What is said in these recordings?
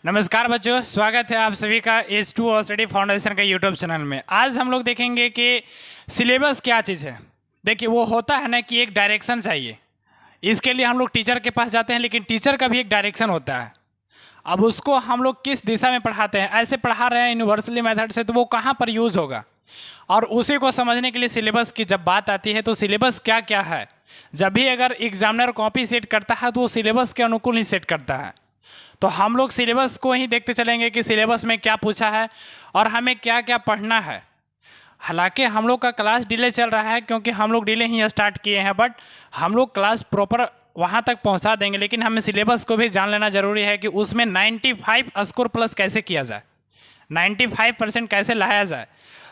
नमस्कार बच्चों, स्वागत है आप सभी का H2 और स्टडी फाउंडेशन का यूट्यूब चैनल में। आज हम लोग देखेंगे कि सिलेबस क्या चीज़ है। देखिए, वो होता है ना कि एक डायरेक्शन चाहिए। इसके लिए हम लोग टीचर के पास जाते हैं, लेकिन टीचर का भी एक डायरेक्शन होता है। अब उसको हम लोग किस दिशा में पढ़ाते हैं, ऐसे पढ़ा रहे हैं यूनिवर्सली मेथड से, तो वो कहाँ पर यूज़ होगा। और उसी को समझने के लिए सिलेबस की जब बात आती है तो सिलेबस क्या क्या है, जब भी अगर एग्जामिनर कॉपी सेट करता है तो वो सिलेबस के अनुकूल ही सेट करता है। तो हम लोग सिलेबस को ही देखते चलेंगे कि सिलेबस में क्या पूछा है और हमें क्या क्या पढ़ना है। हालांकि हम लोग का क्लास डिले चल रहा है क्योंकि हम लोग डिले ही स्टार्ट किए हैं, बट हम लोग क्लास प्रॉपर वहाँ तक पहुँचा देंगे। लेकिन हमें सिलेबस को भी जान लेना ज़रूरी है कि उसमें 95 स्कोर प्लस कैसे किया जाए, 95% कैसे लाया जाए।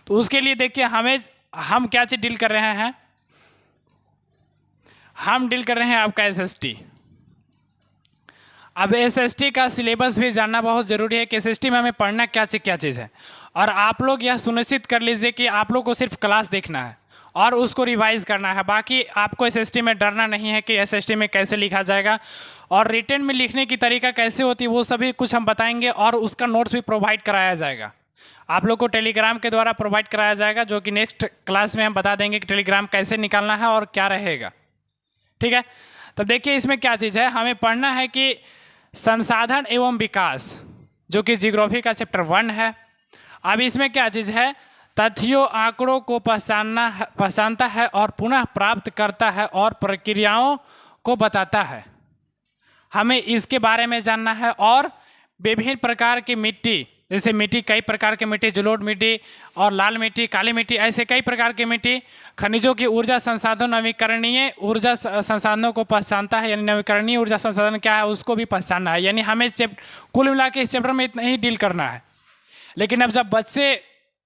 तो उसके लिए देखिए हम क्या चीज़ डील कर रहे हैं। हम डील कर रहे हैं आपका SST। अब SST का सिलेबस भी जानना बहुत ज़रूरी है कि SST में हमें पढ़ना क्या चीज़ है। और आप लोग यह सुनिश्चित कर लीजिए कि आप लोग को सिर्फ क्लास देखना है और उसको रिवाइज करना है। बाकी आपको SST में डरना नहीं है कि SST में कैसे लिखा जाएगा और रिटन में लिखने की तरीका कैसे होती है, वो सभी कुछ हम बताएंगे। और उसका नोट्स भी प्रोवाइड कराया जाएगा, आप लोग को टेलीग्राम के द्वारा प्रोवाइड कराया जाएगा, जो कि नेक्स्ट क्लास में हम बता देंगे कि टेलीग्राम कैसे निकालना है और क्या रहेगा। ठीक है, तब देखिए इसमें क्या चीज़ है। हमें पढ़ना है कि संसाधन एवं विकास, जो कि जियोग्राफी का चैप्टर 1 है। अब इसमें क्या चीज़ है, तथ्यों आंकड़ों को पहचानता है और पुनः प्राप्त करता है और प्रक्रियाओं को बताता है। हमें इसके बारे में जानना है। और विभिन्न प्रकार की मिट्टी, जैसे मिट्टी, कई प्रकार की मिट्टी, जलोढ़ मिट्टी और लाल मिट्टी, काली मिट्टी, ऐसे कई प्रकार की मिट्टी, खनिजों की ऊर्जा संसाधन, नवीकरणीय ऊर्जा संसाधनों को पहचानता है। यानी नवीकरणीय ऊर्जा संसाधन क्या है उसको भी पहचानना है। यानी हमें कुल मिला के इस चैप्टर में इतना ही डील करना है। लेकिन अब जब बच्चे,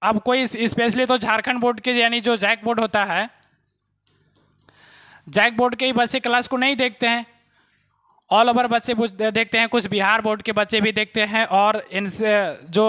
अब कोई स्पेशली तो झारखंड बोर्ड के, यानी जो जैक बोर्ड होता है, जैक बोर्ड के ही बच्चे क्लास को नहीं देखते हैं, ऑल ओवर बच्चे देखते हैं, कुछ बिहार बोर्ड के बच्चे भी देखते हैं। और इनसे जो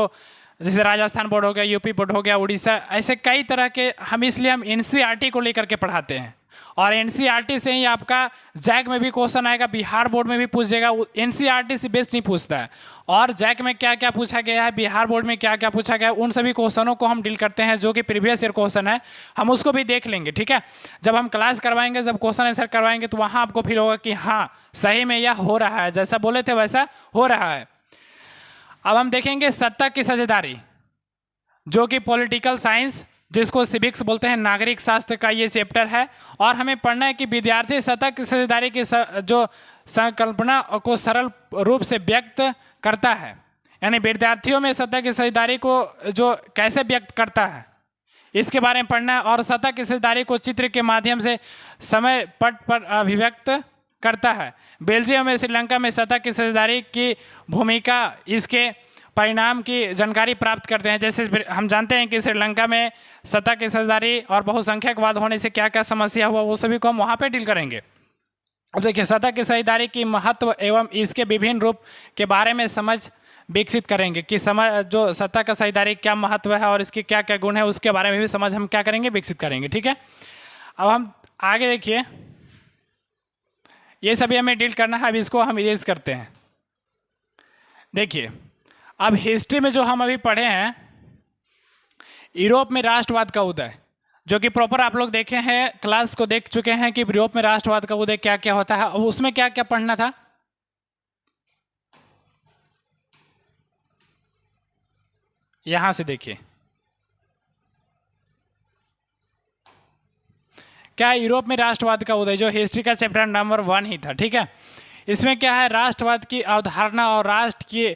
जैसे राजस्थान बोर्ड हो गया, यूपी बोर्ड हो गया, उड़ीसा, ऐसे कई तरह के हम NCERT को लेकर के पढ़ाते हैं। और NCERT से ही आपका जैक में भी क्वेश्चन आएगा, बिहार बोर्ड में भी पूछ जाएगा। NCERT से बेस्ट नहीं पूछता है। और जैक में क्या क्या पूछा गया है, बिहार बोर्ड में क्या क्या पूछा गया है, उन सभी क्वेश्चनों को हम डील करते हैं, जो कि प्रीवियस ईयर क्वेश्चन है, हम उसको भी देख लेंगे। ठीक है, जब हम क्लास करवाएंगे, जब क्वेश्चन आंसर करवाएंगे, तो वहाँ आपको फील होगा कि हाँ सही में यह हो रहा है, जैसा बोले थे वैसा हो रहा है। अब हम देखेंगे सत्ता की साझेदारी, जो कि पॉलिटिकल साइंस, जिसको सिविक्स बोलते हैं, नागरिक शास्त्र का ये चैप्टर है। और हमें पढ़ना है कि विद्यार्थी सत्ता की साझेदारी की जो संकल्पना को सरल रूप से व्यक्त करता है। यानी विद्यार्थियों में सत्ता की साझेदारी को जो कैसे व्यक्त करता है, इसके बारे में पढ़ना है। और सत्ता की साझेदारी को चित्र के माध्यम से समय पट पर अभिव्यक्त करता है। बेल्जियम में, श्रीलंका में सत्ता की साझेदारी की भूमिका, इसके परिणाम की जानकारी प्राप्त करते हैं। जैसे हम जानते हैं कि श्रीलंका में सत्ता की साझेदारी और बहुसंख्यकवाद होने से क्या क्या समस्या हुआ, वो सभी को हम वहाँ पे डील करेंगे। अब देखिए, सत्ता की साझेदारी की महत्व एवं इसके विभिन्न रूप के बारे में समझ विकसित करेंगे कि जो सत्ता का साझेदारी क्या महत्व है और इसके क्या क्या गुण है, उसके बारे में भी समझ हम क्या करेंगे, विकसित करेंगे। ठीक है, अब हम आगे देखिए, ये सभी हमें डील करना है। अब इसको हम इरेज करते हैं। देखिए, अब हिस्ट्री में जो हम अभी पढ़े हैं, यूरोप में राष्ट्रवाद का उदय, जो कि प्रॉपर आप लोग देखे हैं, क्लास को देख चुके हैं कि यूरोप में राष्ट्रवाद का उदय क्या क्या होता है। अब उसमें क्या क्या पढ़ना था, यहां से देखिए, क्या है यूरोप में राष्ट्रवाद का उदय, जो हिस्ट्री का चैप्टर नंबर 1 ही था। ठीक है, इसमें क्या है, राष्ट्रवाद की अवधारणा और राष्ट्र की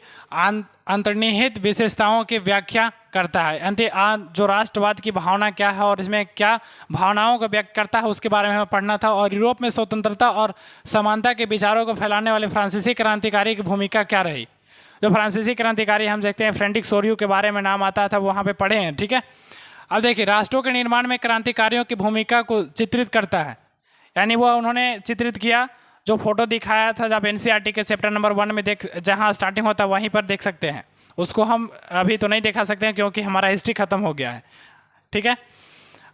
अंतर्निहित विशेषताओं की व्याख्या करता है। जो राष्ट्रवाद की भावना क्या है और इसमें क्या भावनाओं को व्यक्त करता है, उसके बारे में हमें पढ़ना था। और यूरोप में स्वतंत्रता और समानता के विचारों को फैलाने वाले फ्रांसीसी क्रांतिकारी की भूमिका क्या रही। जो फ्रांसीसी क्रांतिकारी हम देखते हैं, फ्रेडरिक सोरियो के बारे में नाम आता था, वहाँ पर पढ़े हैं। ठीक है, अब देखिए, राष्ट्रों के निर्माण में क्रांतिकारियों की भूमिका को चित्रित करता है। यानी वो उन्होंने चित्रित किया, जो फोटो दिखाया था, जब NCERT के चैप्टर नंबर 1 में जहाँ स्टार्टिंग होता है वहीं पर देख सकते हैं। उसको हम अभी तो नहीं दिखा सकते हैं क्योंकि हमारा हिस्ट्री खत्म हो गया है। ठीक है,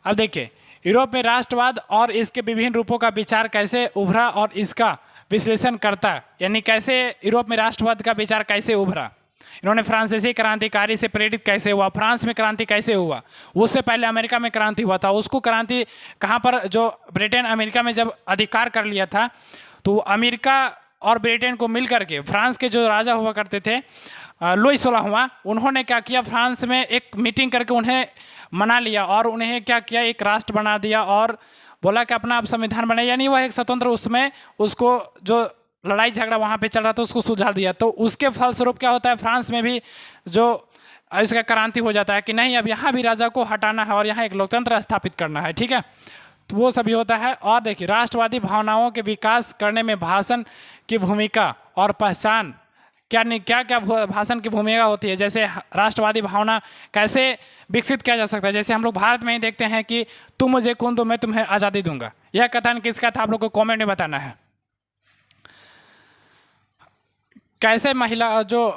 अब देखिए, यूरोप में राष्ट्रवाद और इसके विभिन्न रूपों का विचार कैसे उभरा और इसका विश्लेषण करता, यानी कैसे यूरोप में राष्ट्रवाद का विचार कैसे उभरा। इन्होंने फ्रांसीसी क्रांतिकारी से प्रेरित कैसे हुआ, फ्रांस में क्रांति कैसे हुआ, उससे पहले अमेरिका में क्रांति हुआ था, उसको क्रांति कहाँ पर, जो ब्रिटेन अमेरिका में जब अधिकार कर लिया था तो अमेरिका और ब्रिटेन को मिल करके फ्रांस के जो राजा हुआ करते थे लुई 16वां, उन्होंने क्या किया, फ्रांस में एक मीटिंग करके उन्हें मना लिया और उन्हें क्या किया, एक राष्ट्र बना दिया और बोला कि अपना आप संविधान बनाए, यानी वह एक स्वतंत्र, उसमें उसको जो लड़ाई झगड़ा वहाँ पे चल रहा था उसको सुलझा दिया। तो उसके फलस्वरूप क्या होता है, फ्रांस में भी जो इसका क्रांति हो जाता है कि नहीं अब यहाँ भी राजा को हटाना है और यहाँ एक लोकतंत्र स्थापित करना है, ठीक है। तो वो सभी होता है। और देखिए राष्ट्रवादी भावनाओं के विकास करने में भाषण की भूमिका और पहचान क्या क्या भाषण की भूमिका होती है, जैसे राष्ट्रवादी भावना कैसे विकसित किया जा सकता है। जैसे हम लोग भारत में ही देखते हैं कि तुम मुझे खून दो मैं तुम्हें आज़ादी दूंगा, यह कथन किसका था आप लोग को कमेंट में बताना है। कैसे महिला जो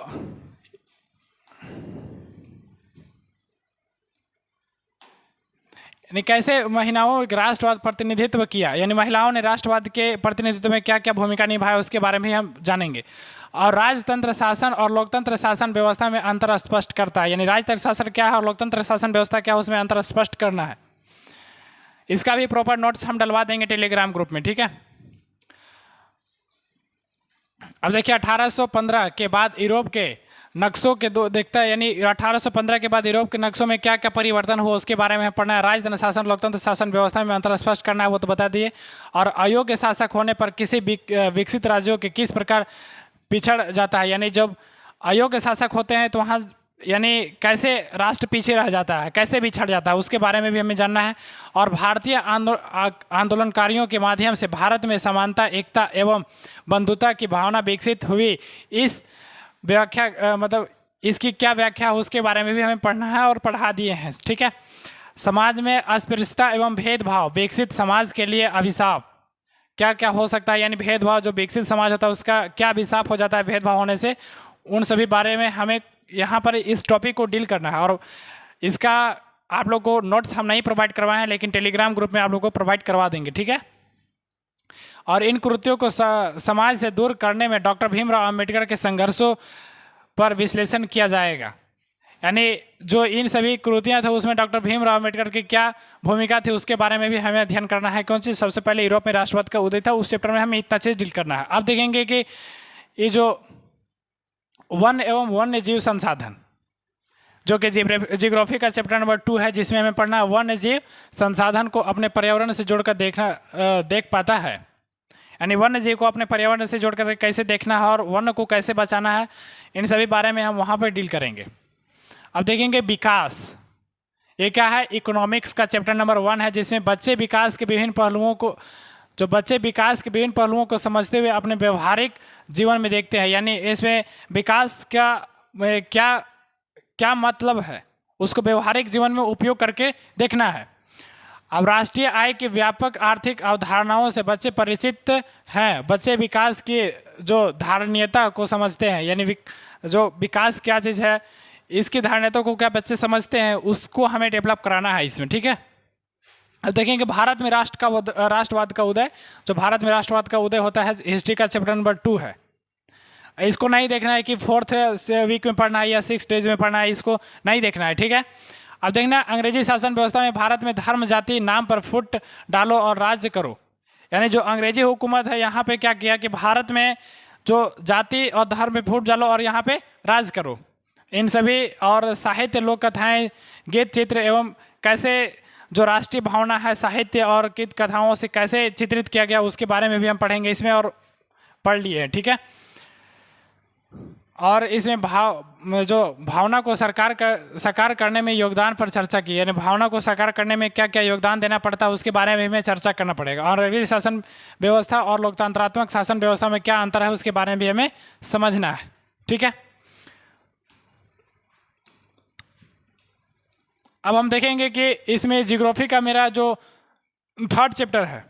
यानी कैसे महिलाओं राष्ट्रवाद प्रतिनिधित्व किया, यानी महिलाओं ने राष्ट्रवाद के प्रतिनिधित्व में क्या क्या भूमिका निभाई उसके बारे में हम जानेंगे। और राजतंत्र शासन और लोकतंत्र शासन व्यवस्था में अंतर स्पष्ट करता है, यानी राजतंत्र शासन क्या है और लोकतंत्र शासन व्यवस्था क्या है उसमें अंतर स्पष्ट करना है। इसका भी प्रॉपर नोट्स हम डलवा देंगे टेलीग्राम ग्रुप में, ठीक है। अब देखिए 1815 के बाद यूरोप के नक्शों के दो देखता है, यानी 1815 के बाद यूरोप के नक्शों में क्या क्या परिवर्तन हुआ उसके बारे में पढ़ना है। राजतंत्र शासन लोकतंत्र शासन व्यवस्था में अंतर स्पष्ट करना है, वो तो बता दिए। और अयोग्य शासक होने पर किसी विकसित राज्यों के किस प्रकार पिछड़ जाता है, यानी जब अयोग्य शासक होते हैं तो वहाँ यानी कैसे राष्ट्र पीछे रह जाता है, कैसे बिछड़ जाता है, उसके बारे में भी हमें जानना है। और भारतीय आंदोलनकारियों के माध्यम से भारत में समानता, एकता एवं बंधुता की भावना विकसित हुई, इस व्याख्या मतलब इसकी क्या व्याख्या है उसके बारे में भी हमें पढ़ना है और पढ़ा दिए हैं, ठीक है। समाज में अस्पृश्यता एवं भेदभाव विकसित समाज के लिए अभिशाप क्या क्या हो सकता है, यानी भेदभाव जो विकसित समाज होता है उसका क्या अभिशाप हो जाता है भेदभाव होने से, उन सभी बारे में हमें यहाँ पर इस टॉपिक को डील करना है। और इसका आप लोग को नोट्स हम नहीं प्रोवाइड करवाए हैं लेकिन टेलीग्राम ग्रुप में आप लोग को प्रोवाइड करवा देंगे, ठीक है। और इन कृत्यों को समाज से दूर करने में डॉक्टर भीमराव अंबेडकर के संघर्षों पर विश्लेषण किया जाएगा, यानी जो इन सभी कृतियाँ थे उसमें डॉक्टर भीमराव अंबेडकर की क्या भूमिका थी उसके बारे में भी हमें अध्ययन करना है। कौन सी सबसे पहले यूरोप में राष्ट्रवाद का उदय था, उस चैप्टर में हमें इतना चीज़ डील करना है। अब देखेंगे कि ये जो वन एवं वन्य जीव संसाधन जो कि जियोग्राफी का चैप्टर नंबर 2 है, जिसमें हमें पढ़ना है वन्य जीव संसाधन को अपने पर्यावरण से जोड़कर देख पाता है, यानी वन्य जीव को अपने पर्यावरण से जोड़कर कैसे देखना है और वन्य को कैसे बचाना है, इन सभी बारे में हम वहाँ पर डील करेंगे। अब देखेंगे विकास, ये क्या है, इकोनॉमिक्स का चैप्टर नंबर 1 है, जिसमें बच्चे विकास के विभिन्न पहलुओं को समझते हुए अपने व्यवहारिक जीवन में देखते हैं, यानी इसमें विकास का क्या मतलब है उसको व्यवहारिक जीवन में उपयोग करके देखना है। अब राष्ट्रीय आय की व्यापक आर्थिक अवधारणाओं से बच्चे परिचित हैं, बच्चे विकास की जो धारणीयता को समझते हैं, यानी जो विकास क्या चीज़ है इसकी धारणीयता को क्या बच्चे समझते हैं उसको हमें डेवलप कराना है इसमें, ठीक है। अब देखेंगे भारत में राष्ट्रवाद का उदय, जो भारत में राष्ट्रवाद का उदय होता है हिस्ट्री का चैप्टर नंबर 2 है। इसको नहीं देखना है कि 4th वीक में पढ़ना है या 6 डेज में पढ़ना है, इसको नहीं देखना है, ठीक है। अब देखना अंग्रेजी शासन व्यवस्था में भारत में धर्म जाति नाम पर फुट डालो और राज्य करो, यानी जो अंग्रेजी हुकूमत है यहाँ पे क्या किया कि भारत में जो जाति और धर्म में फुट डालो और यहाँ पे राज करो, इन सभी और साहित्य लोक कथाएँ गीत चित्र एवं कैसे जो राष्ट्रीय भावना है साहित्य और गीत कथाओं से कैसे चित्रित किया गया उसके बारे में भी हम पढ़ेंगे इसमें और पढ़ लिए हैं, ठीक है। और इसमें जो भावना को साकार करने में योगदान पर चर्चा की, यानी भावना को साकार करने में क्या क्या योगदान देना पड़ता है उसके बारे में हमें चर्चा करना पड़ेगा। और अंग्रेजी शासन व्यवस्था और लोकतंत्रात्मक शासन व्यवस्था में क्या अंतर है उसके बारे में भी हमें समझना है, ठीक है। अब हम देखेंगे कि इसमें जियोग्राफी का मेरा जो 3rd चैप्टर है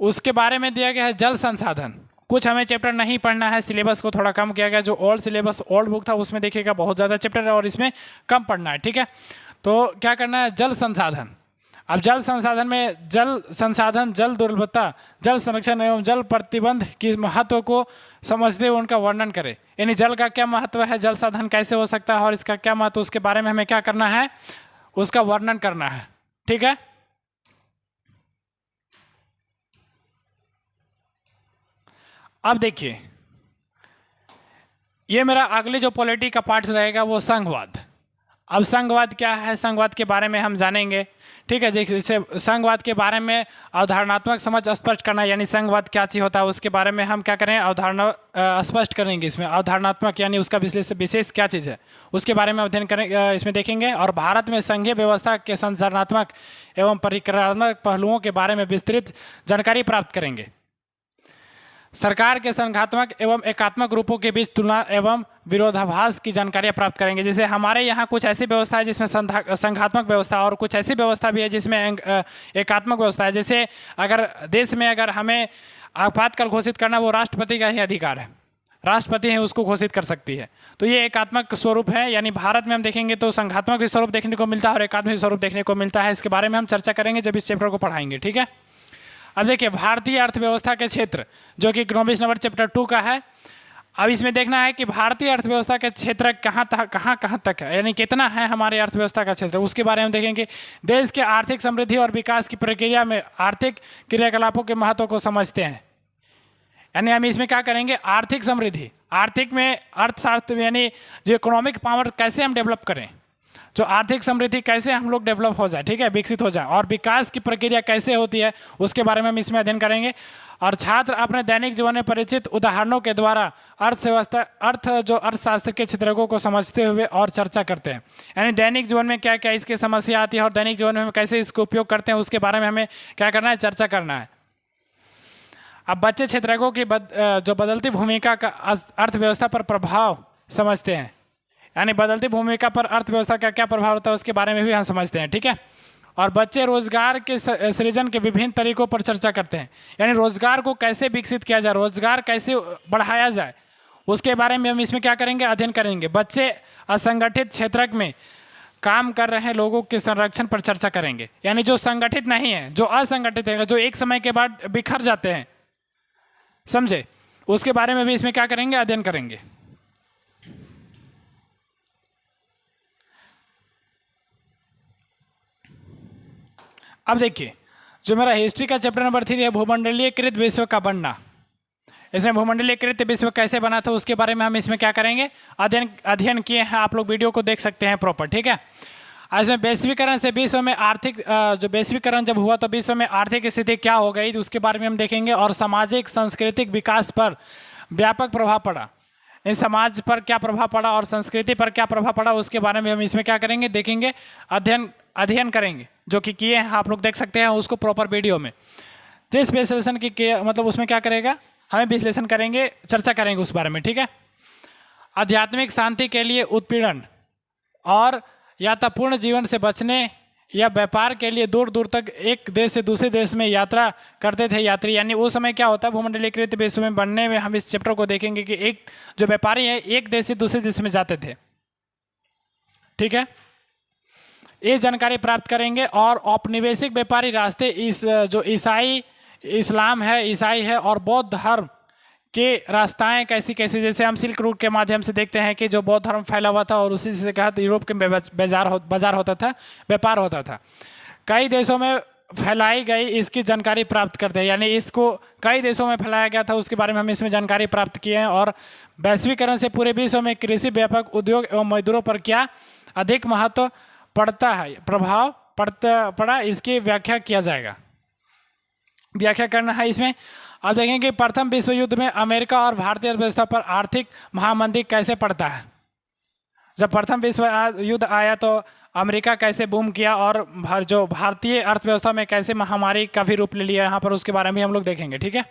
उसके बारे में दिया गया है जल संसाधन। कुछ हमें चैप्टर नहीं पढ़ना है, सिलेबस को थोड़ा कम किया गया, जो ओल्ड बुक था उसमें देखिएगा बहुत ज़्यादा चैप्टर है और इसमें कम पढ़ना है, ठीक है। तो क्या करना है, जल संसाधन। अब जल संसाधन में जल संसाधन, जल दुर्लभता, जल संरक्षण एवं जल प्रतिबंध की महत्व को समझते हुए उनका वर्णन करें। यानी जल का क्या महत्व है, जल साधन कैसे हो सकता है और इसका क्या महत्व, उसके बारे में हमें क्या करना है, उसका वर्णन करना है। ठीक है। अब देखिए, ये मेरा अगले जो पॉलिटी का पार्ट रहेगा वो संघवाद। अब संघवाद क्या है, संघवाद के बारे में हम जानेंगे। ठीक है, जैसे संघवाद के बारे में अवधारणात्मक समझ स्पष्ट करना, यानी संघवाद क्या चीज़ होता है उसके बारे में हम क्या करें, अवधारणा स्पष्ट करेंगे। इसमें अवधारणात्मक यानी उसका विशेष क्या चीज़ है उसके बारे में अध्ययन करें, इसमें देखेंगे। और भारत में संघीय व्यवस्था के संरचनात्मक एवं परिक्रियात्मक पहलुओं के बारे में विस्तृत जानकारी प्राप्त करेंगे। सरकार के संघात्मक एवं एकात्मक रूपों के बीच तुलना एवं विरोधाभास की जानकारियां प्राप्त करेंगे। जैसे हमारे यहाँ कुछ ऐसी व्यवस्था है जिसमें संघात्मक व्यवस्था और कुछ ऐसी व्यवस्था भी है जिसमें एकात्मक व्यवस्था है। जैसे अगर देश में अगर हमें आपातकाल घोषित करना, वो राष्ट्रपति का ही अधिकार है, राष्ट्रपति है उसको घोषित कर सकती है। तो ये एकात्मक स्वरूप है। यानी भारत में हम देखेंगे तो संघात्मक स्वरूप देखने को मिलता है और एकात्मक स्वरूप देखने को मिलता है। इसके बारे में हम चर्चा करेंगे जब इस चैप्टर को पढ़ाएंगे। ठीक है। अब देखिए, भारतीय अर्थव्यवस्था के क्षेत्र जो कि इकोनॉमिक्स नंबर चैप्टर 2 का है। अब इसमें देखना है कि भारतीय अर्थव्यवस्था के क्षेत्र कहाँ तक है, यानी कितना है हमारे अर्थव्यवस्था का क्षेत्र, उसके बारे में देखेंगे। देश के आर्थिक समृद्धि और विकास की प्रक्रिया में आर्थिक क्रियाकलापों के महत्व को समझते हैं। यानी हम इसमें क्या करेंगे, आर्थिक समृद्धि, आर्थिक में अर्थशास्त्र यानी जो इकोनॉमिक पावर कैसे हम डेवलप करें, जो आर्थिक समृद्धि कैसे हम लोग डेवलप हो जाए, ठीक है, विकसित हो जाए, और विकास की प्रक्रिया कैसे होती है उसके बारे में हम इसमें अध्ययन करेंगे। और छात्र अपने दैनिक जीवन में परिचित उदाहरणों के द्वारा अर्थशास्त्र के क्षेत्रों को समझते हुए और चर्चा करते हैं। यानी दैनिक जीवन में क्या क्या इसकी समस्या आती है और दैनिक जीवन में हम कैसे इसको उपयोग करते हैं उसके बारे में हमें क्या करना है, चर्चा करना है। अब बच्चे क्षेत्रों की जो बदलती भूमिका का अर्थव्यवस्था पर प्रभाव समझते हैं। यानी बदलती भूमिका पर अर्थव्यवस्था का क्या प्रभाव होता है उसके बारे में भी हम समझते हैं। ठीक है। और बच्चे रोजगार के सृजन के विभिन्न तरीकों पर चर्चा करते हैं। यानी रोजगार को कैसे विकसित किया जाए, रोजगार कैसे बढ़ाया जाए, उसके बारे में हम इसमें क्या करेंगे, अध्ययन करेंगे। बच्चे असंगठित क्षेत्र में काम कर रहे लोगों के संरक्षण पर चर्चा करेंगे। यानी जो संगठित नहीं है, जो असंगठित है, जो एक समय के बाद बिखर जाते हैं, समझे, उसके बारे में भी इसमें क्या करेंगे, अध्ययन करेंगे। अब देखिए, जो मेरा हिस्ट्री का चैप्टर नंबर 3 है, भूमंडलीयकृत विश्व का बनना। इसमें भूमंडलीयकृत विश्व कैसे बना था उसके बारे में हम इसमें क्या करेंगे, अध्ययन किए हैं। आप लोग वीडियो को देख सकते हैं प्रॉपर। ठीक है। इसमें वैश्वीकरण से विश्व में आर्थिक जो वैश्वीकरण जब हुआ तो विश्व में आर्थिक स्थिति क्या हो गई, तो उसके बारे में हम देखेंगे। और सामाजिक सांस्कृतिक विकास पर व्यापक प्रभाव पड़ा, इन समाज पर क्या प्रभाव पड़ा और संस्कृति पर क्या प्रभाव पड़ा उसके बारे में हम इसमें क्या करेंगे, देखेंगे, अध्ययन करेंगे, जो कि किए हैं, आप लोग देख सकते हैं उसको प्रॉपर वीडियो में। जिस विश्लेषण की मतलब उसमें क्या करेगा, हमें विश्लेषण करेंगे, चर्चा करेंगे उस बारे में। ठीक है। आध्यात्मिक शांति के लिए उत्पीड़न और यात्रापूर्ण जीवन से बचने या व्यापार के लिए दूर दूर तक एक देश से दूसरे देश में यात्रा करते थे यात्री। यानी उस समय क्या होता है, भूमंडलीकृत विश्व में बनने में हम इस चैप्टर को देखेंगे कि एक जो व्यापारी है एक देश से दूसरे देश में जाते थे। ठीक है। ये जानकारी प्राप्त करेंगे। और औपनिवेशिक व्यापारी रास्ते जो इस्लाम है, ईसाई है और बौद्ध धर्म के रास्ताएं कैसी कैसी, जैसे हम सिल्क रूट के माध्यम से देखते हैं कि जो बौद्ध धर्म फैला हुआ था और उसी से कहा यूरोप के बाजार होता था, व्यापार होता था, कई देशों में फैलाई गई, इसकी जानकारी प्राप्त करते हैं। यानी इसको कई देशों में फैलाया गया था, उसके बारे में हम इसमें जानकारी प्राप्त किए हैं। और वैश्वीकरण से पूरे विश्व में कृषि, व्यापक उद्योग एवं मजदूरों पर क्या अधिक महत्व पड़ता है, प्रभाव पड़ा, इसकी व्याख्या किया जाएगा, व्याख्या करना है इसमें। अब देखेंगे प्रथम विश्व युद्ध में अमेरिका और भारतीय अर्थव्यवस्था पर आर्थिक महामंदी कैसे पड़ता है। जब प्रथम विश्व युद्ध आया तो अमेरिका कैसे बूम किया और जो भारतीय अर्थव्यवस्था में कैसे महामारी का भी रूप ले लिया यहाँ पर, उसके बारे में हम लोग देखेंगे। ठीक है।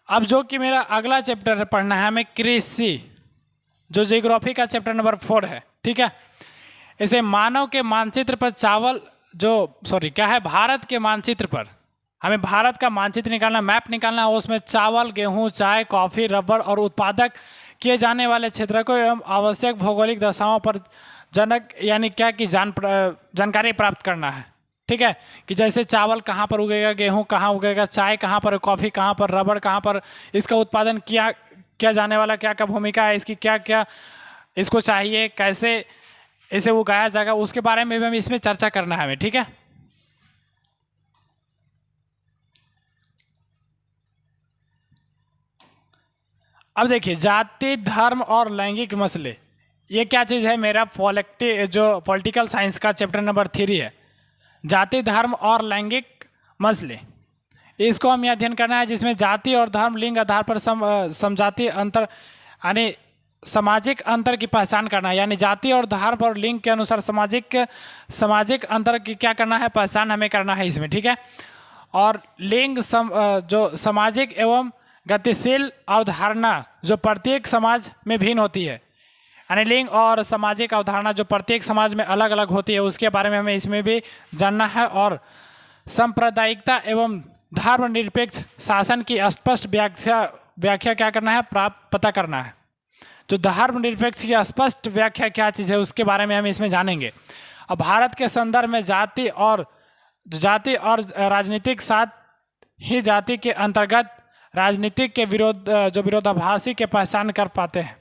अब जो कि मेरा अगला चैप्टर पढ़ना है हमें, कृषि, जो जियोग्राफी का चैप्टर नंबर 4 है। ठीक है। इसे मानव के मानचित्र पर भारत के मानचित्र पर हमें भारत का मानचित्र निकालना, मैप निकालना है। उसमें चावल, गेहूं, चाय, कॉफ़ी, रबड़ और उत्पादक किए जाने वाले क्षेत्र को एवं आवश्यक भौगोलिक दशाओं पर जनक यानी क्या कि जानकारी प्राप्त करना है। ठीक है, कि जैसे चावल कहाँ पर उगेगा, गेहूँ कहाँ उगेगा, चाय कहाँ पर, कॉफ़ी कहाँ पर, रबड़ कहाँ पर, इसका उत्पादन किया जाने वाला क्या क्या भूमिका है, इसकी क्या क्या इसको चाहिए, कैसे इसे उगाया जाएगा, उसके बारे में भी हमें इसमें चर्चा करना है हमें। ठीक है, अब देखिए जाति, धर्म और लैंगिक मसले, ये क्या चीज़ है, मेरा पॉलिटिकल साइंस का चैप्टर नंबर 3 है, जाति, धर्म और लैंगिक मसले। इसको हम अध्ययन करना है, जिसमें जाति और धर्म लिंग आधार पर समजातीय अंतर यानी सामाजिक अंतर की पहचान करना है, यानी जाति और धर्म और लिंग के अनुसार सामाजिक अंतर की क्या करना है, पहचान हमें करना है इसमें। ठीक है, और लिंग जो सामाजिक एवं गतिशील अवधारणा जो प्रत्येक समाज में भिन्न होती है, यानी लिंग और सामाजिक अवधारणा जो प्रत्येक समाज में अलग अलग होती है, उसके बारे में हमें इसमें भी जानना है। और सांप्रदायिकता एवं धर्मनिरपेक्ष शासन की स्पष्ट व्याख्या क्या करना है, पता करना है। जो धर्मनिरपेक्ष की स्पष्ट व्याख्या क्या चीज़ है, उसके बारे में हम इसमें जानेंगे। अब भारत के संदर्भ में जाति और राजनीतिक साथ ही जाति के अंतर्गत राजनीतिक के विरोधाभासी के पहचान कर पाते हैं।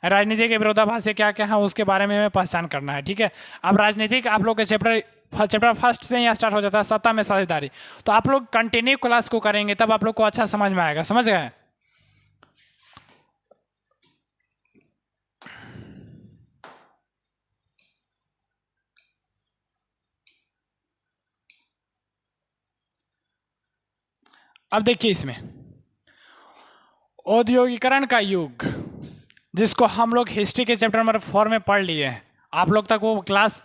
राजनीति के विरोधाभासी क्या क्या है, उसके बारे में हमें पहचान करना है। ठीक है, अब राजनीतिक आप लोग के चैप्टर फर्स्ट से ही स्टार्ट हो जाता है, सत्ता में साझेदारी। तो आप लोग कंटिन्यू क्लास को करेंगे तब आप लोग को अच्छा समझ में आएगा, समझ गए। अब देखिए इसमें औद्योगिकरण का युग, जिसको हम लोग हिस्ट्री के चैप्टर नंबर 4 में पढ़ लिए हैं। आप लोग तक वो क्लास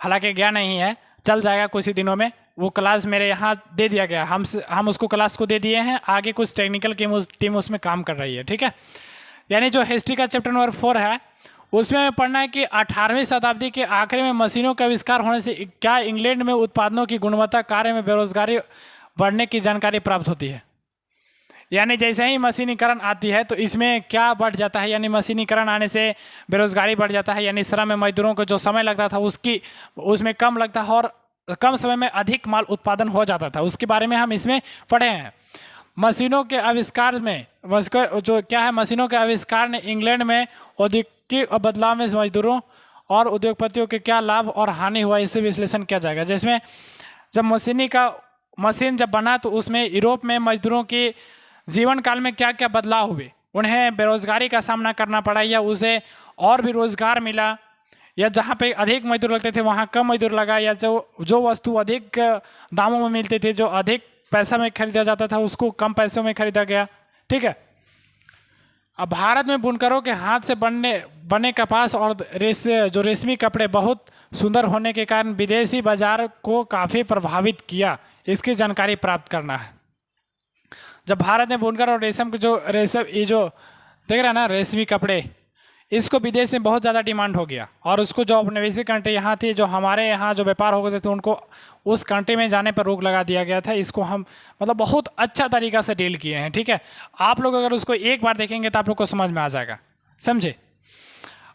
हालांकि गया नहीं है, चल जाएगा कुछ ही दिनों में, वो क्लास मेरे यहाँ दे दिया गया, हम उसको क्लास को दे दिए हैं, आगे कुछ टेक्निकल की टीम उसमें काम कर रही है। ठीक है, यानी जो हिस्ट्री का चैप्टर नंबर 4 है, उसमें हमें पढ़ना है कि 18वीं शताब्दी के आखिर में मशीनों का आविष्कार होने से क्या इंग्लैंड में उत्पादनों की गुणवत्ता, कार्य में बेरोजगारी बढ़ने की जानकारी प्राप्त होती है। यानी जैसे ही मशीनीकरण आती है तो इसमें क्या बढ़ जाता है, यानी मशीनीकरण आने से बेरोजगारी बढ़ जाता है, यानी श्रम में मजदूरों को जो समय लगता था उसमें कम लगता है और कम समय में अधिक माल उत्पादन हो जाता था। उसके बारे में हम इसमें पढ़े हैं। मशीनों के आविष्कार में जो क्या है, मशीनों के आविष्कार ने इंग्लैंड में औद्योगिक बदलाव में मजदूरों और उद्योगपतियों के क्या लाभ और हानि हुआ, इसे विश्लेषण किया जाएगा। जिसमें जब मशीन जब बना तो उसमें यूरोप में मजदूरों के जीवन काल में क्या क्या बदलाव हुए, उन्हें बेरोजगारी का सामना करना पड़ा या उसे और भी रोजगार मिला, या जहाँ पे अधिक मजदूर लगते थे वहाँ कम मजदूर लगा, या जो वस्तु अधिक दामों में मिलती थी, जो अधिक पैसा में खरीदा जाता था, उसको कम पैसों में खरीदा गया। ठीक है, अब भारत में बुनकरों के हाथ से बने कपास और जो रेशमी कपड़े बहुत सुंदर होने के कारण विदेशी बाजार को काफ़ी प्रभावित किया, इसकी जानकारी प्राप्त करना है। जब भारत में बुनकर और रेशम ये जो देख रहे हैं ना, रेशमी कपड़े, इसको विदेश में बहुत ज़्यादा डिमांड हो गया, और उसको जो उपनिवेशी कंट्री यहाँ थी, जो हमारे यहाँ जो व्यापार हो गए थे, उनको उस कंट्री में जाने पर रोक लगा दिया गया था। इसको हम मतलब बहुत अच्छा तरीक़ा से डील किए हैं। ठीक है, आप लोग अगर उसको एक बार देखेंगे तो आप लोग को समझ में आ जाएगा, समझे।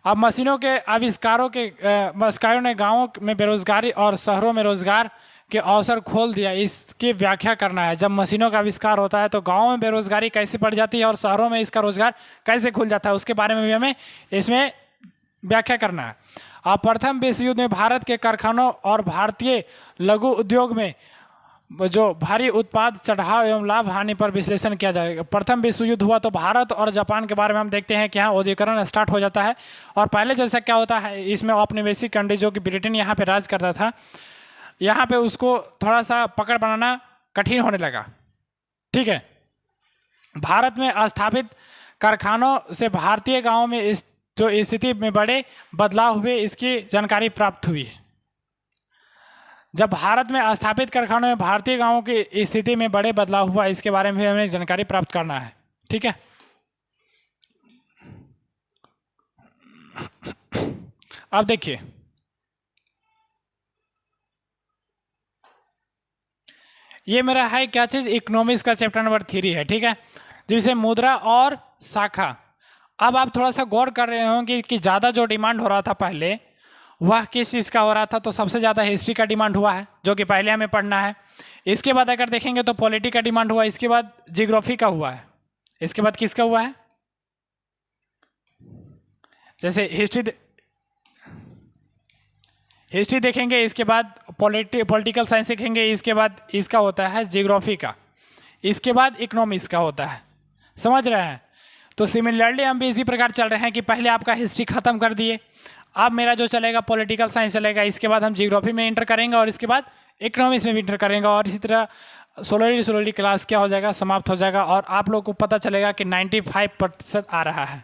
अब मशीनों के आविष्कारों ने गाँवों में बेरोजगारी और शहरों में रोजगार के अवसर खोल दिया, इसकी व्याख्या करना है। जब मशीनों का आविष्कार होता है तो गाँव में बेरोजगारी कैसे बढ़ जाती है और शहरों में इसका रोजगार कैसे खुल जाता है, उसके बारे में भी हमें इसमें व्याख्या करना है। और प्रथम विश्व युद्ध में भारत के कारखानों और भारतीय लघु उद्योग में जो भारी उत्पाद चढ़ाव एवं लाभ हानि पर विश्लेषण किया जाएगा। प्रथम विश्व युद्ध हुआ तो भारत और जापान के बारे में हम देखते हैं कि यहाँ औद्योगिकरण स्टार्ट हो जाता है। और पहले जैसा क्या होता है, इसमें औपनिवेशिक कंट्री जो कि ब्रिटेन यहाँ पे राज करता था, यहाँ पे उसको थोड़ा सा पकड़ बनाना कठिन होने लगा। ठीक है, भारत में स्थापित कारखानों से भारतीय गाँवों में जो स्थिति में बड़े बदलाव हुए, इसकी जानकारी प्राप्त हुई। जब भारत में स्थापित कारखानों में भारतीय गांवों की स्थिति में बड़े बदलाव हुआ, इसके बारे में हमें जानकारी प्राप्त करना है। ठीक है, अब देखिए ये मेरा है क्या चीज़, इकोनॉमिक्स का चैप्टर नंबर 3 है। ठीक है, जिसे मुद्रा और शाखा अब आप थोड़ा सा गौर कर रहे होंगे कि ज़्यादा जो डिमांड हो रहा था पहले वह किस चीज़ का हो रहा था, तो सबसे ज़्यादा हिस्ट्री का डिमांड हुआ है जो कि पहले हमें पढ़ना है। इसके बाद अगर देखेंगे तो पॉलिटी का डिमांड हुआ, इसके बाद जियोग्राफी का हुआ है, इसके बाद किसका हुआ है, जैसे हिस्ट्री देखेंगे, इसके बाद पॉलिटिकल साइंस देखेंगे, इसके बाद इसका होता है जियोग्राफी का, इसके बाद इकोनॉमिक्स का होता है। समझ रहे हैं? तो सिमिलरली हम भी इसी प्रकार चल रहे हैं कि पहले आपका हिस्ट्री खत्म कर दिए, अब मेरा जो चलेगा पॉलिटिकल साइंस चलेगा, इसके बाद हम जियोग्राफी में इंटर करेंगे और इसके बाद इकोनॉमिक्स में भी इंटर करेंगे, और इसी तरह स्लोली क्लास क्या हो जाएगा, समाप्त हो जाएगा। और आप लोग को पता चलेगा कि 95% आ रहा है,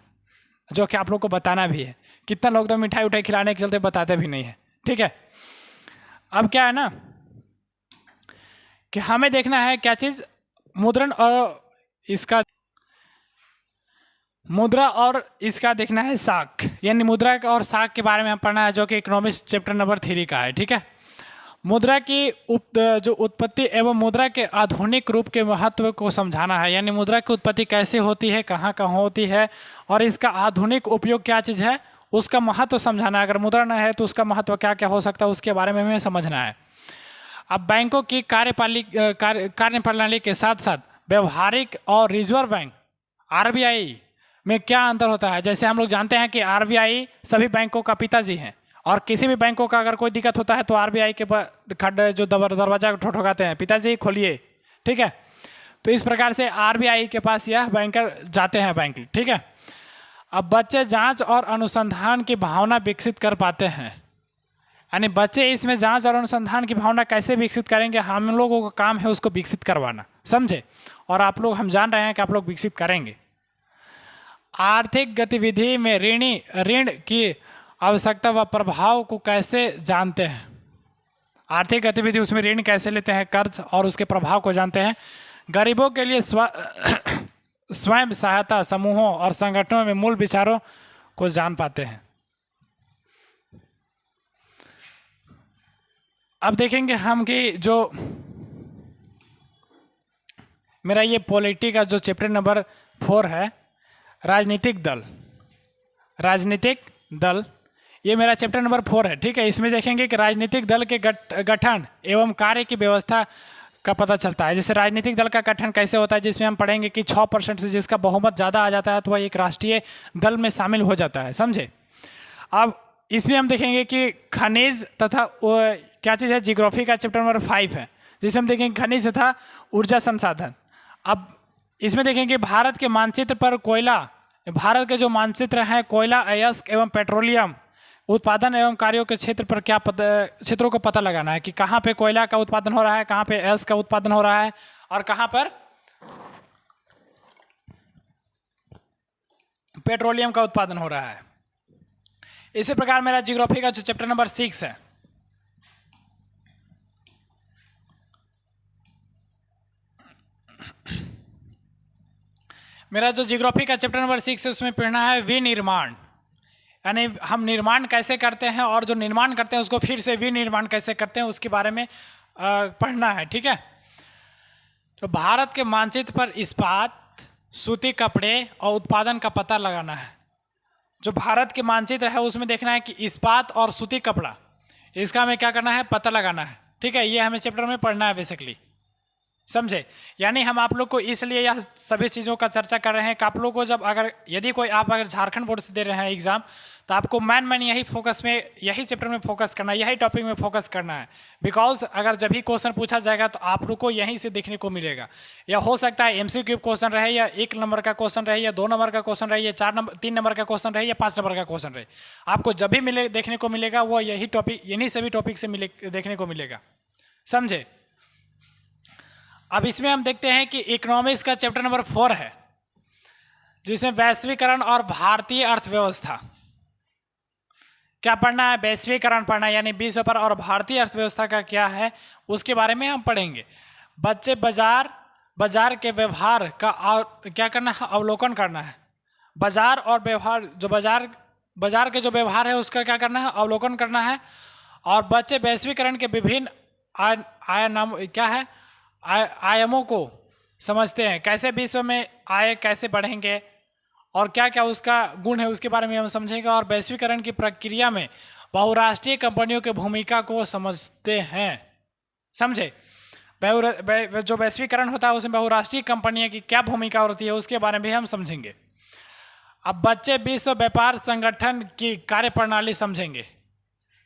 जो कि आप लोग को बताना भी है। कितना लोग तो मिठाई उठाई खिलाने के चलते बताते भी नहीं है। ठीक है, अब क्या है ना कि हमें देखना है क्या चीज़, मुद्रण और इसका देखना है साख, यानी मुद्रा और साख के बारे में हम पढ़ना है, जो कि इकोनॉमिक्स चैप्टर नंबर 3 का है। ठीक है, मुद्रा की जो उत्पत्ति एवं मुद्रा के आधुनिक रूप के महत्व को समझाना है, यानी मुद्रा की उत्पत्ति कैसे होती है, कहाँ कहाँ होती है, और इसका आधुनिक उपयोग क्या चीज़ है, उसका महत्व समझाना है। अगर मुद्रा न है तो उसका महत्व क्या क्या हो सकता है, उसके बारे में हमें समझना है। अब बैंकों की कार्यप्रणाली के साथ साथ व्यवहारिक और रिजर्व बैंक आरबीआई में क्या अंतर होता है। जैसे हम लोग जानते हैं कि आरबीआई सभी बैंकों का पिताजी हैं, और किसी भी बैंकों का अगर कोई दिक्कत होता है तो आरबीआई के खड्डे जो दरवाजा ठोठोकाते हैं, पिताजी खोलिए। ठीक है, तो इस प्रकार से आरबीआई के पास यह बैंकर जाते हैं बैंक। ठीक है, अब बच्चे जांच और अनुसंधान की भावना विकसित कर पाते हैं, यानी बच्चे इसमें जांच और अनुसंधान की भावना कैसे विकसित करेंगे, हम लोगों का काम है उसको विकसित करवाना। समझे? और आप लोग, हम जान रहे हैं कि आप लोग विकसित करेंगे। आर्थिक गतिविधि में ऋण की आवश्यकता व प्रभाव को कैसे जानते हैं, आर्थिक गतिविधि उसमें ऋण कैसे लेते हैं, कर्ज और उसके प्रभाव को जानते हैं। गरीबों के लिए स्वयं सहायता समूहों और संगठनों में मूल विचारों को जान पाते हैं। अब देखेंगे हम कि जो मेरा ये पॉलिटी का जो चैप्टर नंबर 4 है, राजनीतिक दल, ये मेरा चैप्टर नंबर 4 है। ठीक है, इसमें देखेंगे कि राजनीतिक दल के गठन एवं कार्य की व्यवस्था का पता चलता है। जैसे राजनीतिक दल का गठन कैसे होता है, जिसमें हम पढ़ेंगे कि 6% से जिसका बहुमत ज़्यादा आ जाता है तो वह एक राष्ट्रीय दल में शामिल हो जाता है। समझे? अब इसमें हम देखेंगे कि खनिज तथा क्या चीज़ है, जियोग्राफी का चैप्टर नंबर 5 है, जिसमें हम देखेंगे खनिज तथा ऊर्जा संसाधन। अब इसमें देखेंगे भारत के मानचित्र पर कोयला, भारत के जो मानचित्र हैं कोयला, अयस्क एवं पेट्रोलियम उत्पादन एवं कार्यों के क्षेत्र पर क्या क्षेत्रों को पता लगाना है कि कहाँ पे कोयला का उत्पादन हो रहा है, कहाँ पे अयस्क का उत्पादन हो रहा है, और कहाँ पर पेट्रोलियम का उत्पादन हो रहा है। इसी प्रकार मेरा जियोग्राफी का जो चैप्टर नंबर 6 है, मेरा जो जियोग्राफी का चैप्टर नंबर 6 है उसमें पढ़ना है विनिर्माण, यानी हम निर्माण कैसे करते हैं और जो निर्माण करते हैं उसको फिर से विनिर्माण कैसे करते हैं उसके बारे में पढ़ना है। ठीक है, तो भारत के मानचित्र पर इस्पात, सूती कपड़े और उत्पादन का पता लगाना है। जो भारत के मानचित्र है उसमें देखना है कि इस्पात और सूती कपड़ा, इसका हमें क्या करना है, पता लगाना है। ठीक है, ये हमें चैप्टर में पढ़ना है बेसिकली। समझे? यानी हम आप लोग को इसलिए यह सभी चीज़ों का चर्चा कर रहे हैं कि आप लोग को जब यदि आप अगर झारखंड बोर्ड से दे रहे हैं एग्जाम, तो आपको मैन यही फोकस में, यही चैप्टर में फोकस करना है, यही टॉपिक में फोकस करना है। बिकॉज अगर जब भी क्वेश्चन पूछा जाएगा तो आप लोग को यहीं से देखने को मिलेगा। या हो सकता है MCQ क्वेश्चन रहे, या 1 नंबर का क्वेश्चन रहे, या 2 नंबर का क्वेश्चन रहे, या 3 नंबर का क्वेश्चन रहे, या 5 नंबर का क्वेश्चन रहे, आपको जब भी देखने को मिलेगा वो यही टॉपिक, इन्हीं सभी टॉपिक से देखने को मिलेगा। समझे? अब इसमें हम देखते हैं कि इकोनॉमिक्स का चैप्टर नंबर 4 है, जिसमें वैश्वीकरण और भारतीय अर्थव्यवस्था क्या पढ़ना है, वैश्वीकरण पढ़ना है, यानी विश्व पर और भारतीय अर्थव्यवस्था का क्या है उसके बारे में हम पढ़ेंगे। बच्चे बाजार के व्यवहार का क्या करना है, अवलोकन करना है। बाजार और व्यवहार, जो बाजार के जो व्यवहार है उसका क्या करना है, अवलोकन करना है। और बच्चे वैश्वीकरण के विभिन्न आयामों को समझते हैं, कैसे विश्व में आय कैसे बढ़ेंगे, और क्या क्या उसका गुण है उसके बारे में हम समझेंगे, और वैश्वीकरण की प्रक्रिया में बहुराष्ट्रीय कंपनियों की भूमिका को समझते हैं। समझे? जो वैश्वीकरण होता है उसमें बहुराष्ट्रीय कंपनियों की क्या भूमिका होती है उसके बारे में भी हम समझेंगे। अब बच्चे विश्व व्यापार संगठन की कार्यप्रणाली समझेंगे।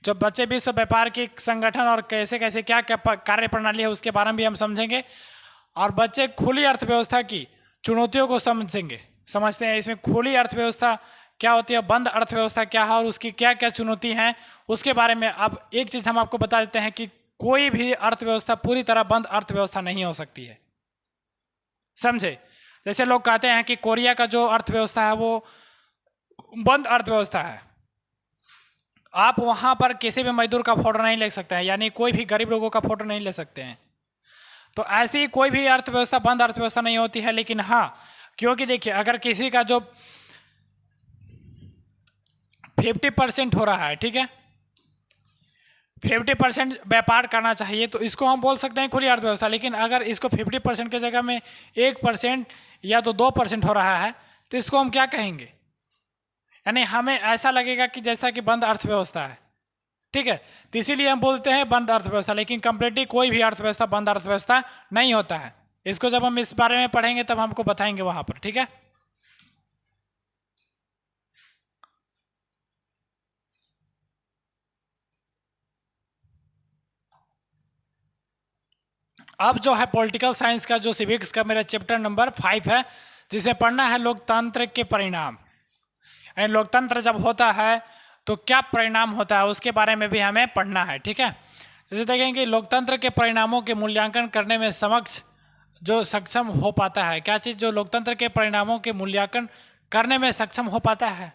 जो बच्चे विश्व व्यापार की संगठन और कैसे कैसे क्या क्या कार्यप्रणाली है उसके बारे में भी हम समझेंगे। और बच्चे खुली अर्थव्यवस्था की चुनौतियों को समझते हैं। इसमें खुली अर्थव्यवस्था क्या होती है, बंद अर्थव्यवस्था क्या है और उसकी क्या क्या चुनौती हैं उसके बारे में। अब एक चीज़ हम आपको बता देते हैं कि कोई भी अर्थव्यवस्था पूरी तरह बंद अर्थव्यवस्था नहीं हो सकती है। समझे? जैसे लोग कहते हैं कि कोरिया का जो अर्थव्यवस्था है वो बंद अर्थव्यवस्था है, आप वहां पर किसी भी मजदूर का फोटो नहीं ले सकते हैं, यानी कोई भी गरीब लोगों का फोटो नहीं ले सकते हैं। तो ऐसी कोई भी अर्थव्यवस्था बंद अर्थव्यवस्था नहीं होती है। लेकिन हाँ, क्योंकि देखिए अगर किसी का जो 50% हो रहा है, ठीक है, 50% व्यापार करना चाहिए, तो इसको हम बोल सकते हैं खुली अर्थव्यवस्था। लेकिन अगर इसको 50% की जगह में 1% या तो 2% हो रहा है तो इसको हम क्या कहेंगे? यानी हमें ऐसा लगेगा कि जैसा कि बंद अर्थव्यवस्था है, ठीक है। तो इसीलिए हम बोलते हैं बंद अर्थव्यवस्था। लेकिन कंप्लीटली कोई भी अर्थव्यवस्था बंद अर्थव्यवस्था नहीं होता है। इसको जब हम इस बारे में पढ़ेंगे तब हमको बताएंगे वहां पर, ठीक है। अब जो है पॉलिटिकल साइंस का जो सिविक्स का मेरा चैप्टर नंबर 5 है, जिसे पढ़ना है लोकतंत्र के परिणाम। यानी लोकतंत्र जब होता है तो क्या परिणाम होता है उसके बारे में भी हमें पढ़ना है, ठीक है। जैसे देखेंगे लोकतंत्र के परिणामों के मूल्यांकन करने में सक्षम हो पाता है। क्या चीज़? जो लोकतंत्र के परिणामों के मूल्यांकन करने में सक्षम हो पाता है,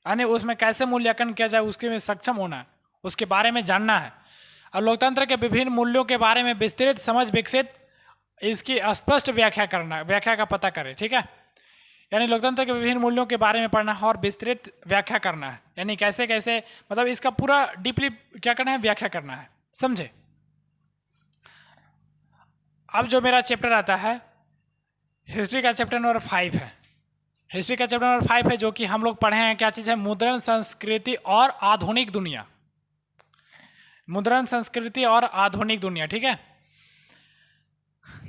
यानी उसमें कैसे मूल्यांकन किया जाए उसके में सक्षम होना है, उसके बारे में जानना है। और लोकतंत्र के विभिन्न मूल्यों के बारे में विस्तृत समझ विकसित, इसकी स्पष्ट व्याख्या का पता करें, ठीक है। यानी लोकतंत्र के विभिन्न मूल्यों के बारे में पढ़ना है और विस्तृत व्याख्या करना है। यानी कैसे कैसे, मतलब इसका पूरा डीपली क्या करना है, व्याख्या करना है। समझे? अब जो मेरा चैप्टर आता है हिस्ट्री का चैप्टर नंबर 5 है। हिस्ट्री का चैप्टर नंबर 5 है जो कि हम लोग पढ़े हैं। क्या चीज़ है? मुद्रण संस्कृति और आधुनिक दुनिया। मुद्रण संस्कृति और आधुनिक दुनिया, ठीक है।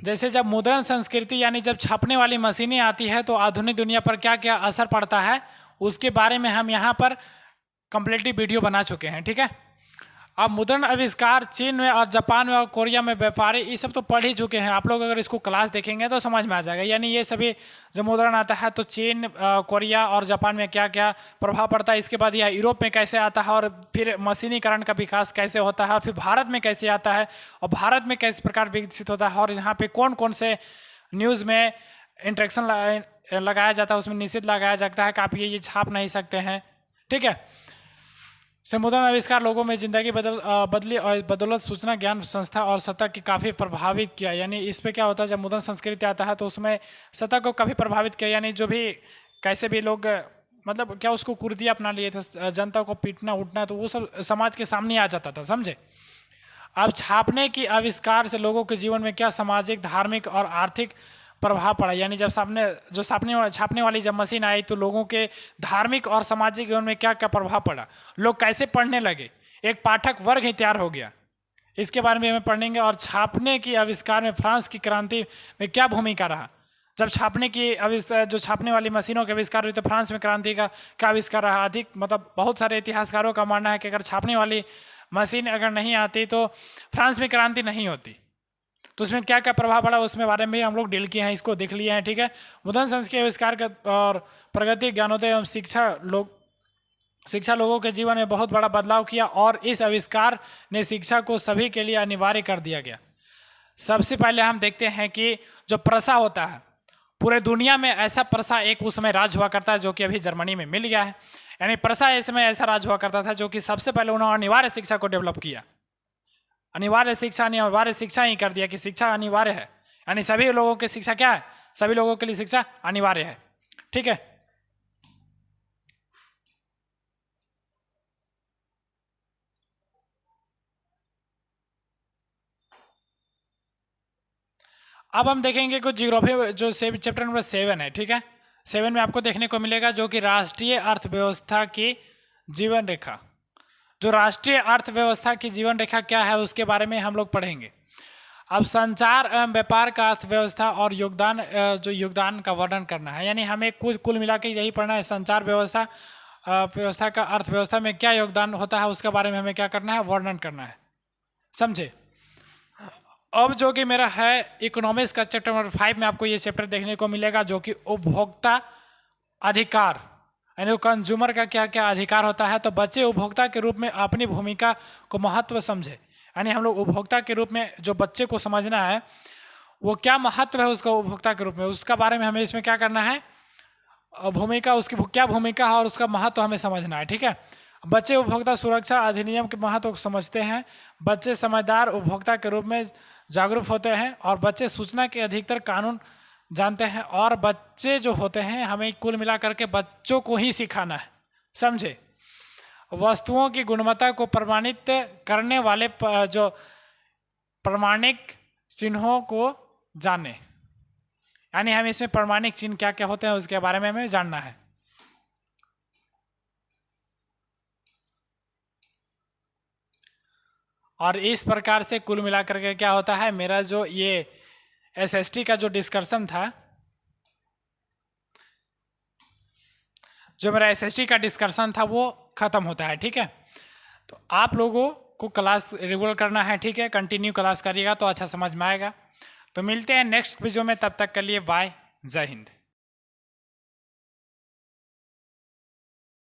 जैसे जब मुद्रण संस्कृति यानी जब छापने वाली मशीनें आती है तो आधुनिक दुनिया पर क्या क्या असर पड़ता है उसके बारे में हम यहाँ पर कंप्लीटली वीडियो बना चुके हैं, ठीक है। अब मुद्रण आविष्कार चीन में और जापान में और कोरिया में व्यापारी, ये सब तो पढ़ ही चुके हैं आप लोग। अगर इसको क्लास देखेंगे तो समझ में आ जाएगा। यानी ये सभी जो मुद्रण आता है तो चीन, कोरिया और जापान में क्या क्या प्रभाव पड़ता है, इसके बाद यह यूरोप में कैसे आता है, और फिर मशीनीकरण का विकास कैसे होता है, फिर भारत में कैसे आता है और भारत में किस प्रकार विकसित होता है, और यहाँ पे कौन कौन से न्यूज़ में इंट्रैक्शन लगाया जाता है, उसमें निषेध लगाया जाता है कि आप ये छाप नहीं सकते हैं, ठीक है। मुद्रण आविष्कार लोगों में जिंदगी बदली और बदौलत सूचना ज्ञान संस्था और सत्ता की काफ़ी प्रभावित किया। यानी इस पे क्या होता है, जब मुद्रण संस्कृति आता है तो उसमें सत्ता को काफ़ी प्रभावित किया। यानी जो भी कैसे भी लोग मतलब क्या उसको कुर्ती अपना लिए थे, जनता को पीटना उठना, तो वो सब समाज के सामने आ जाता था। समझे? अब छापने की आविष्कार से लोगों के जीवन में क्या सामाजिक, धार्मिक और आर्थिक प्रभाव पड़ा। यानी जब छापने वाली जब मशीन आई तो लोगों के धार्मिक और सामाजिक जीवन में क्या क्या प्रभाव पड़ा, लोग कैसे पढ़ने लगे, एक पाठक वर्ग ही तैयार हो गया। इसके बारे में हमें पढ़ेंगे। और छापने की आविष्कार में फ्रांस की क्रांति में क्या भूमिका रहा। जब छापने वाली मशीनों के आविष्कार हुई तो फ्रांस में क्रांति का क्या आविष्कार रहा। अधिक मतलब बहुत सारे इतिहासकारों का मानना है कि अगर छापने वाली मशीन अगर नहीं आती तो फ्रांस में क्रांति नहीं होती। तो उसमें क्या क्या प्रभाव पड़ा उसमें बारे में हम लोग डील किए हैं, इसको देख लिए हैं, ठीक है। मुद्रण संस्कृति के आविष्कार का और प्रगति, ज्ञानोदय एवं शिक्षा लोगों के जीवन में बहुत बड़ा बदलाव किया, और इस आविष्कार ने शिक्षा को सभी के लिए अनिवार्य कर दिया गया। सबसे पहले हम देखते हैं कि जो प्रसा होता है पूरे दुनिया में, ऐसा प्रसा एक उस समय राज हुआ करता है जो कि अभी जर्मनी में मिल गया है। यानी प्रसा इस समय ऐसा राज हुआ करता था जो कि सबसे पहले उन्होंने अनिवार्य शिक्षा को डेवलप किया। अनिवार्य शिक्षा ही कर दिया कि शिक्षा अनिवार्य है। यानी सभी लोगों की शिक्षा क्या है, सभी लोगों के लिए शिक्षा अनिवार्य है, ठीक है। अब हम देखेंगे कुछ ज्योग्राफी, जो चैप्टर नंबर 7 है, ठीक है। 7 में आपको देखने को मिलेगा, जो कि राष्ट्रीय अर्थव्यवस्था की जीवन रेखा। जो राष्ट्रीय अर्थव्यवस्था की जीवन रेखा क्या है उसके बारे में हम लोग पढ़ेंगे। अब संचार एवं व्यापार का अर्थव्यवस्था और योगदान, जो योगदान का वर्णन करना है, यानी हमें कुल मिला के यही पढ़ना है। संचार व्यवस्था का अर्थव्यवस्था में क्या योगदान होता है उसके बारे में हमें क्या करना है, वर्णन करना है, समझे। अब जो कि मेरा है इकोनॉमिक्स का चैप्टर नंबर 5 में आपको ये चैप्टर देखने को मिलेगा, जो कि उपभोक्ता अधिकार, यानी कंज्यूमर का क्या क्या अधिकार होता है। तो बच्चे उपभोक्ता के रूप में अपनी भूमिका को महत्व समझे, यानी हम लोग उपभोक्ता के रूप में जो बच्चे को समझना है वो क्या महत्व है उसका उपभोक्ता के रूप में, उसका बारे में हमें इसमें क्या करना है, भूमिका, उसकी क्या भूमिका है और उसका महत्व हमें समझना है, ठीक है। बच्चे उपभोक्ता सुरक्षा अधिनियम के महत्व को समझते हैं। बच्चे समझदार उपभोक्ता के रूप में जागरूक होते हैं और बच्चे सूचना के अधिकतर कानून जानते हैं। और बच्चे जो होते हैं, हमें कुल मिला करके बच्चों को ही सिखाना है, समझे। वस्तुओं की गुणवत्ता को प्रमाणित करने वाले जो प्रमाणिक चिन्हों को जाने, यानी हम इसमें प्रमाणिक चिन्ह क्या क्या होते हैं उसके बारे में हमें जानना है। और इस प्रकार से कुल मिलाकर के क्या होता है, मेरा जो ये एसएसटी का जो डिस्कशन था, जो मेरा एसएसटी का डिस्कशन था वो खत्म होता है, ठीक है। तो आप लोगों को क्लास रेगुलर करना है, ठीक है, कंटिन्यू क्लास करिएगा तो अच्छा समझ में आएगा। तो मिलते हैं नेक्स्ट वीडियो में, तब तक के लिए बाय, जय हिंद।